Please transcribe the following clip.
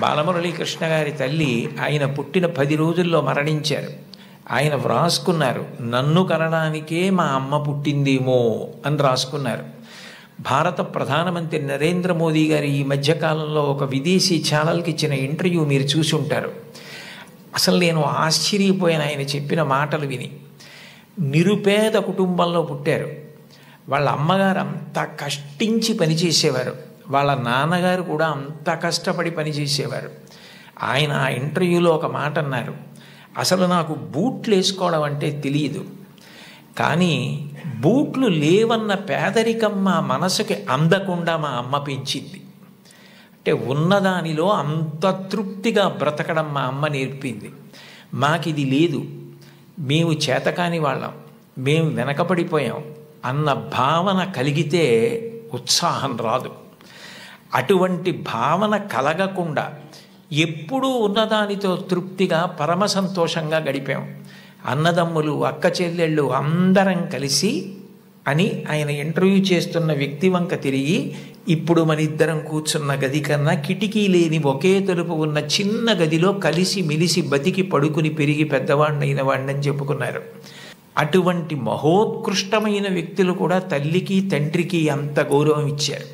బాలమురళీకృష్ణ గారి తల్లి ఆయన పుట్టిన 10 రోజుల్లో మరణించారు. ఆయన వ్రాసుకున్నారు, నన్ను కనడానికే మా అమ్మ పుట్టిందేమో అని రాసుకున్నారు. భారత ప్రధానమంత్రి నరేంద్ర మోదీ గారు ఈ మధ్యకాలంలో ఒక విదేశీ ఛానల్కి ఇచ్చిన ఇంటర్వ్యూ మీరు చూసి ఉంటారు. అసలు నేను ఆశ్చర్యపోయాను ఆయన చెప్పిన మాటలు విని. నిరుపేద కుటుంబంలో పుట్టారు. వాళ్ళ అమ్మగారు అంత కష్టించి పనిచేసేవారు, వాళ్ళ నాన్నగారు కూడా అంత కష్టపడి పనిచేసేవారు. ఆయన ఆ ఇంటర్వ్యూలో ఒక మాట అన్నారు, అసలు నాకు బూట్లు వేసుకోవడం అంటే తెలియదు, కానీ బూట్లు లేవన్న పేదరికం మా మనసుకి అందకుండా మా అమ్మ పెంచింది. అంటే ఉన్నదానిలో అంత తృప్తిగా బ్రతకడం మా అమ్మ నేర్పింది. మాకిది లేదు, మేము చేతకాని వాళ్ళం, మేము వెనకపడిపోయాం అన్న భావన కలిగితే ఉత్సాహం రాదు. అటువంటి భావన కలగకుండా ఎప్పుడూ ఉన్నదానితో తృప్తిగా పరమ సంతోషంగా గడిపాం. అన్నదమ్ములు, అక్క చెల్లెళ్ళు అందరం కలిసి అని ఆయన ఇంటర్వ్యూ చేస్తున్న వ్యక్తి వంక తిరిగి, ఇప్పుడు మన ఇద్దరం కూర్చున్న గది కన్నా కిటికీ లేని ఒకే తలుపు ఉన్న చిన్న గదిలో కలిసి మెలిసి బతికి పడుకుని పెరిగి పెద్దవాడినైన వాడిని చెప్పుకున్నారు. అటువంటి మహోత్కృష్టమైన వ్యక్తులు కూడా తల్లికి తండ్రికి అంత గౌరవం ఇచ్చారు.